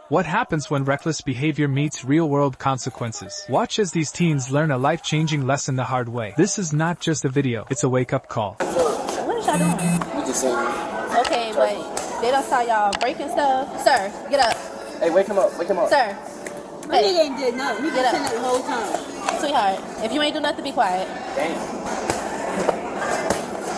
What happens when reckless behavior meets real-world consequences? Watch as these teens learn a life-changing lesson the hard way. This is not just a video, it's a wake-up call. What is y'all doing? We just saying. Okay, but they don't saw y'all breaking stuff. Sir, get up. Hey, wake him up. Wake him up. Sir. My nigga ain't did nothing. He Get just up. sitting there the whole time. Sweetheart, if you ain't do nothing, be quiet. Damn.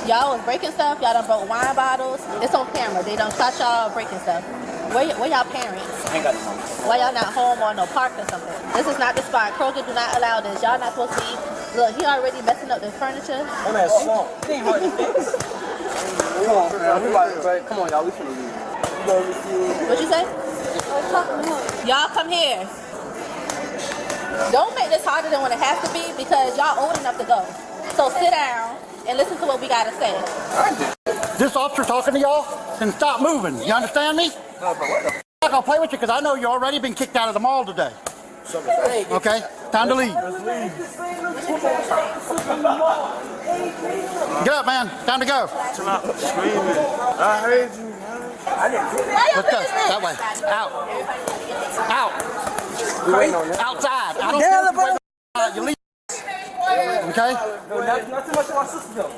Y'all was breaking stuff. Y'all done broke wine bottles. It's on camera. They done caught y'all breaking stuff. Where y'all parents? I ain't got no money. Why y'all not home or no park or something? This is not the spot. Kroger do not allow this. Y'all not supposed to be. Look, he already messing up the furniture. That man's small. It ain't hard to fix. Come on, come on, y'all. We finna leave. What you say? Y'all come here. Don't make this harder than what it has to be because y'all old enough to go. So sit down and listen to what we gotta say. This officer talking to y'all, then stop moving. You understand me? No, bro, what the f***? I'm not gonna play with you because I know you already been kicked out of the mall today. Okay? Time to leave. Get up, man. Time to go. I heard you. Let's go. That way. Out. Out. We waiting on you. Outside. I don't care if you wait outside. You leave. Okay? No, not too much of my sister though.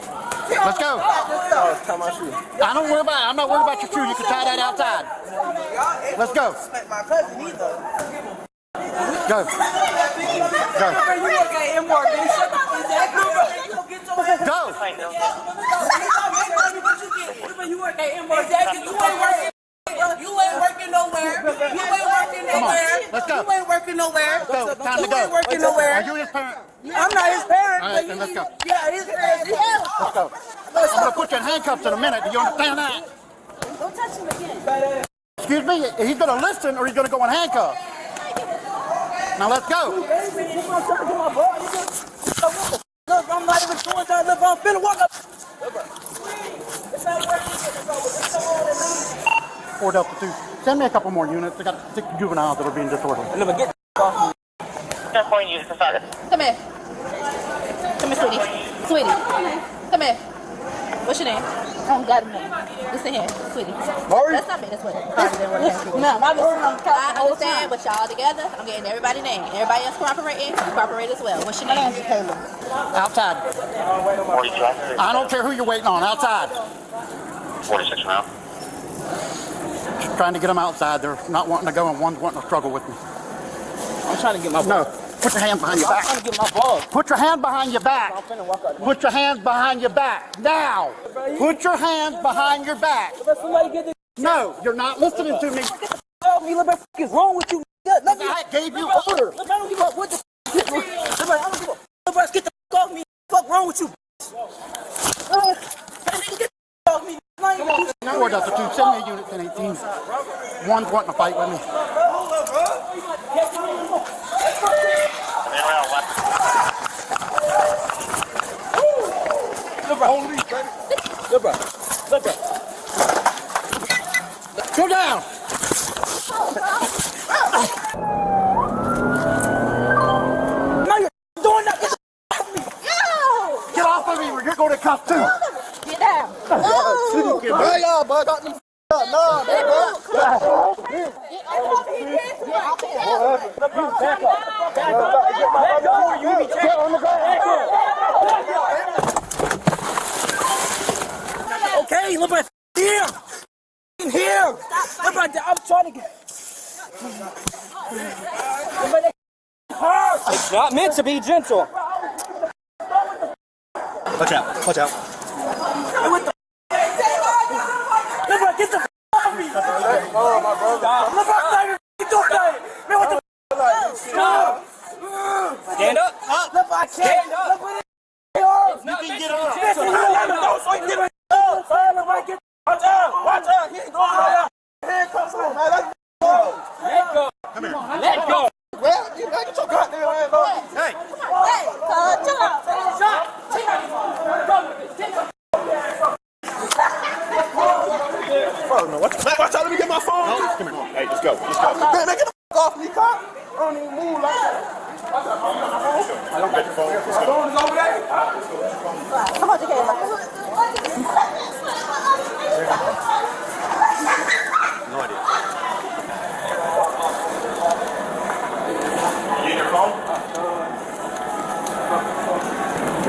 Let's go. Oh, tie my shoe. I don't worry about it. I'm not worried about your shoe. You can tie that outside. Let's go. My cousin either. Go. Go. Go. You ain't working nowhere. Come on. Let's go. You ain't working nowhere. Go. Time to You go. ain't working nowhere. Are you his parent? I'm not his parent. All right, then let's go. Yeah, his parent. Let's go. I'm going to put you in handcuffs in a minute. Do you understand that? Don't touch him again. Excuse me? He's going to listen or he's going to go in handcuffs. Now let's go. Look, I'm not even doing that. Look, I'm finna walk up. 4 Delta 2. Send me a couple more units. I got 6 juveniles that are being disorderly. Never get off me. Come here. Come here, sweetie. Sweetie. Come here. What's your name? I don't got a name. Listen here, sweetie. Let's not make this way harder than what it has to be. No, I understand, but y'all together, I'm getting everybody's name. Everybody else cooperating, you cooperate as well. What's your name? Outside. I don't care who you're waiting on. Outside. 46 now. Just trying to get them outside. They're not wanting to go and one's wanting to struggle with me. I'm trying to get my ball. No. Put your hands behind your I'm back. trying to get my ball. Put your hand behind your back. I'm finna walk out. Put your hands behind your back. Now. Put your hands behind your back. Somebody get this. No, you're not listening to me. Tell me, look, what the f is wrong with you? Let me. I gave you orders. Look, I don't give a what the f is wrong. Look, I don't give a f. Get the f off me. Fuck wrong with you? Get the f off me. Now we're Delta 2. Send me a unit 1018. One's wanting to fight with me. Go down. Now you're doing that. Get off of me or you're going to cuff too. Get down. Hey, y'all, bud. Got them up. Nah, Okay, look right here. Here. Look right there. I'm trying to get. It's not meant to be gentle. Watch out. Watch out. Look right, get the f off me. Oh, my brother. Look right, get the f man, what the Stand up. Look, I can't. Stand up. Look what it is. You can get up. Watch out! Watch out! He ain't going right out. Handcuffs on, man. Let's go. Let go. Come here. Let go. Well, you get your goddamn hands off. Hey. Chill out. Watch out, let me get my phone. No, come here. Hey, let's go. Let's go. Man, get the f off me, cop. I don't even move like that. I don't get your phone. Let's My go. phone is over there. Come on, you No idea.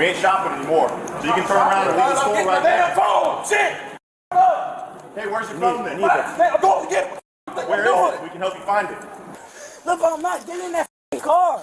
We ain't shopping anymore. So you can turn around and leave the store right now. Phone! Shit! Hey, where's your phone then? I'm going to get it. Where is it? We can help you find it. Look, bro, I'm not getting in that car.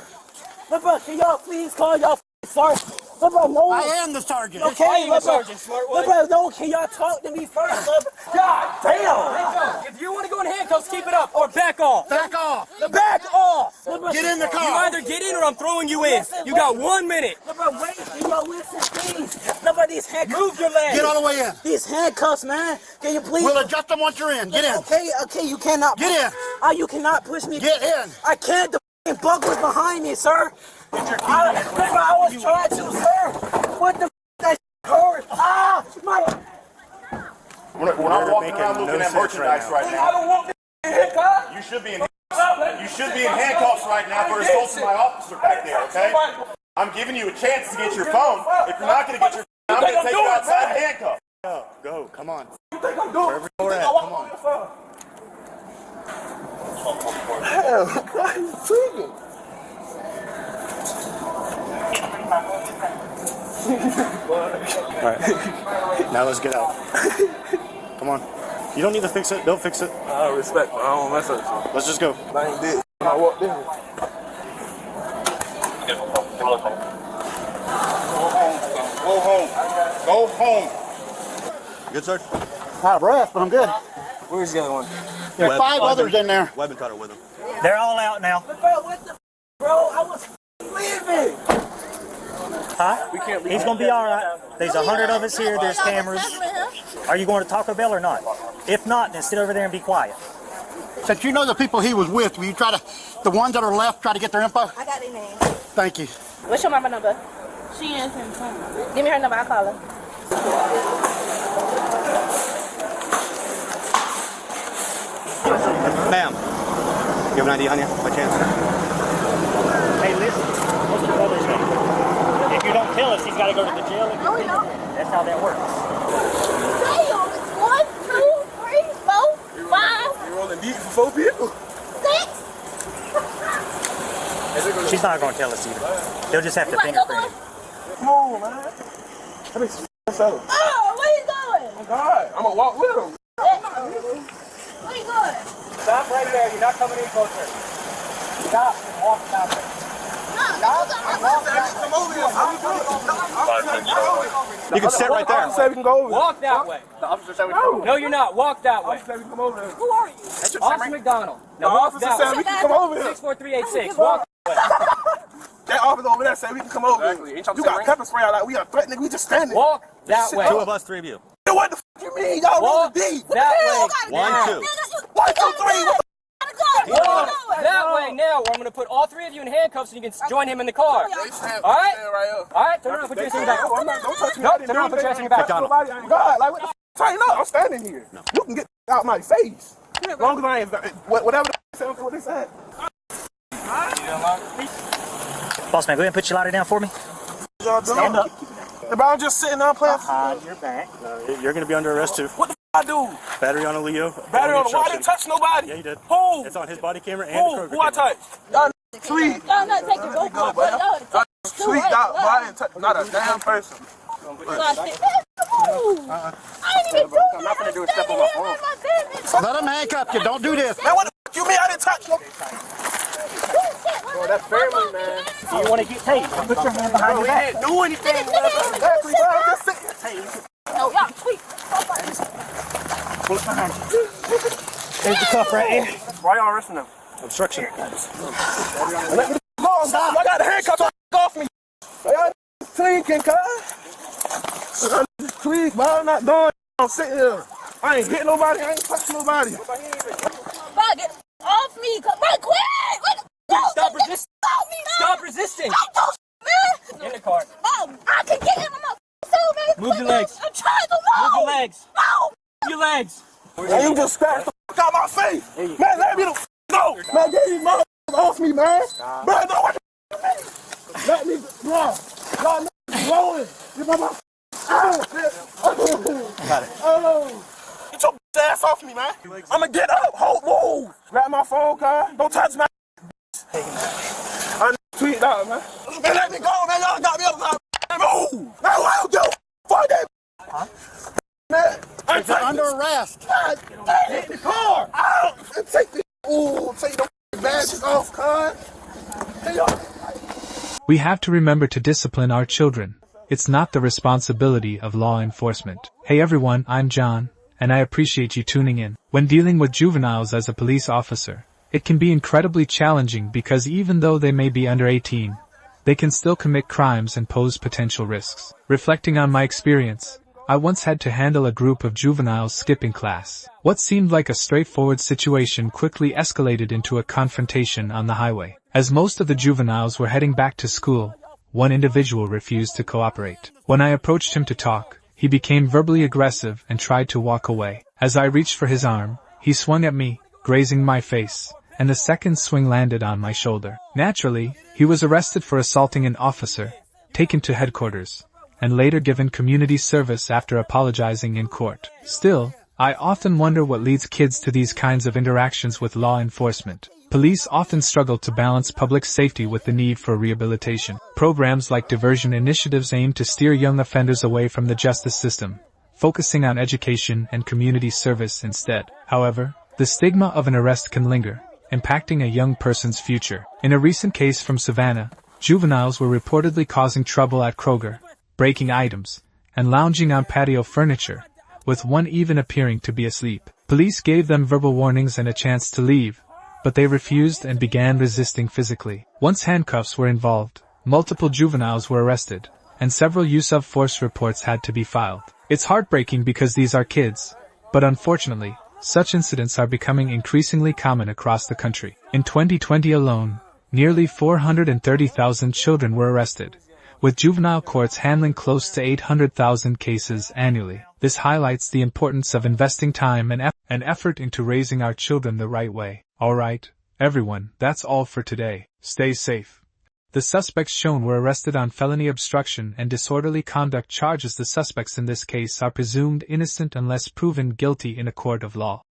Look, bro, can y'all please call y'all sergeant? Look, bro, no. I am the sergeant. Okay, look, bro. Look, bro, no, can y'all talk to me first? Look, God damn. If you want to go in handcuffs, keep it up or back off. Back off. Back off. Look, bro, Get in the You car. either get in or I'm throwing you in. You got 1 minute. Look, bro, wait, can y'all listen, please? Look, bro, these handcuffs. Move your legs. Get all the way in. These handcuffs, man. Can you please? We'll adjust them once you're in. Get in. Okay, you cannot. Get in. You cannot push me. Get in. I can't. The f***ing buckler's behind me, sir. I was trying to, sir. What the f*** that hurt? Ah, my. We're not walking around looking at merchandise right now. I don't want this haircut. You should be in handcuffs right now for assaulting my officer back there, okay? I'm giving you a chance to get your phone. If you're not going to get your phone, I'm going to take you outside and handcuff. Go, come on. You think I'm doing? Wherever you're at, come on. Hell, I'm tweaking. Alright, now let's get out. Come on. You don't need to fix it, don't fix it. I respect, but I don't mess up. Let's just go. I ain't did. I walked in. Go home. Go home. Good, sir? Out of breath, but I'm good. Where's the other one? There are 5 others in there. Webbing cutter with him. They're all out now. Bro, what the f***, bro? I was leaving. Huh? He's going to be all right. There's 100 of us here. There's cameras. Are you going to Taco Bell or not? If not, then sit over there and be quiet. Since you know the people he was with, will you try to, the ones that are left, try to get their info? I got their name. Thank you. What's your mama number? She answering phone. Give me her number. I'll call her. Ma'am, you have an ID on you by chance? Hey, listen. What's the brother's name? If you don't tell us, he's got to go to the jail. No, we don't. That's how that works. Damn, it's 1, 2, 3, 4, 5, You rolling deep for 4 people? 6. She's not going to tell us either. They'll just have to You want to go fingerprint for it. it? Come on, man. Let me see what's up. Oh, where you going? Oh, God. I'm going to walk with him. Where you going? Stop right there. You're not coming in closer. Stop and walk down there. Come over here. You can sit right there. The officer said we can go over. Walk that way. The officer said we can go. No, you're not. Walk that way. The officer said we can come over there. Who are you? Officer McDonald. The Now walk officer that said way. we can come over here. 64386. Walk that way. That officer over there said we can come over here. You got pepper spray out like we are threatening. We just standing. Walk that way. 2 of us, 3 of you. What the f*** you mean? Y'all Walk rolling deep. that way. 1, 2. 1, 2, 3. Walk that way now, or I'm going to put all 3 of you in handcuffs and you can join him in the car. All right? All right, turn around, put your ass in your back. Don't touch me. Nope, turn around, put your ass in your back. God, like what the f***? Tighten up. I'm standing here. You can get out my face. As long as I ain't, whatever the f*** what they said. Boss man, go ahead and put your lighter down for me. Y'all doing? Stand up. If I'm just sitting there playing, Behind your back. You're going to be under arrest too. what the f*** I do? Battery on a Leo. Battery on the wall. I didn't touch nobody. Yeah, you did. Who? It's on his body camera and the Kroger Who I camera. touched? Y'all sweet. No, no, take it. Go for it. Sweet, dog. I didn't touch not a damn person. I ain't even do I'm not going to do a step on my phone. Let him handcuff you. Don't do this. Man, what the f*** you mean? I didn't touch nobody. Bro, that's family, man. You want to get paid? Put your hand behind your back. Didn't do anything. Exactly, bro. I'm just sitting. No, y'all tweet. Pull it behind you. There's the cuff right here. Why y'all arresting them? Obstruction. Let me go. Stop. I got the handcuffs off me. Y'all tweaking, cuz. Tweak, but I'm not doing it. I'm sitting here. I ain't hitting nobody. I ain't touching nobody. Bro, get off me. Bro, quit. Stop resisting. Stop resisting. Man. In the car. Oh, I can get him. I'm Move your legs. I'm trying to Move move. your legs. No. Move your legs. Man, you just scratched the f*** out my face. Man, let me the f*** go. Man, get these motherfuckers off me, man. Bro, no, what the f***? Let me, bro. Y'all niggas rolling. You know my Got it. oh. Get your ass off me, man. I'ma get up. Hold, move. Grab my phone, car. Don't touch my I tweet out, man. Man, let me go, man. Y'all got me up. Move! No, I don't do fuck that. Huh? Man, You're under arrest. God, get in the car. Take the take the badges off, cuz. Hey, We have to remember to discipline our children. It's not the responsibility of law enforcement. Hey everyone, I'm John, and I appreciate you tuning in. When dealing with juveniles as a police officer, it can be incredibly challenging because even though they may be under 18, they can still commit crimes and pose potential risks. Reflecting on my experience, I once had to handle a group of juveniles skipping class. What seemed like a straightforward situation quickly escalated into a confrontation on the highway. As most of the juveniles were heading back to school, one individual refused to cooperate. When I approached him to talk, he became verbally aggressive and tried to walk away. As I reached for his arm, he swung at me, grazing my face, and the second swing landed on my shoulder. Naturally, he was arrested for assaulting an officer, taken to headquarters, and later given community service after apologizing in court. Still, I often wonder what leads kids to these kinds of interactions with law enforcement. Police often struggle to balance public safety with the need for rehabilitation. Programs like diversion initiatives aim to steer young offenders away from the justice system, focusing on education and community service instead. However, the stigma of an arrest can linger, impacting a young person's future. In a recent case from Savannah, juveniles were reportedly causing trouble at Kroger, breaking items, and lounging on patio furniture, with one even appearing to be asleep. Police gave them verbal warnings and a chance to leave, but they refused and began resisting physically. Once handcuffs were involved, multiple juveniles were arrested, and several use of force reports had to be filed. It's heartbreaking because these are kids, but unfortunately, such incidents are becoming increasingly common across the country. In 2020 alone, nearly 430,000 children were arrested, with juvenile courts handling close to 800,000 cases annually. This highlights the importance of investing time and effort into raising our children the right way. Alright, everyone, that's all for today. Stay safe. The suspects shown were arrested on felony obstruction and disorderly conduct charges. The suspects in this case are presumed innocent unless proven guilty in a court of law.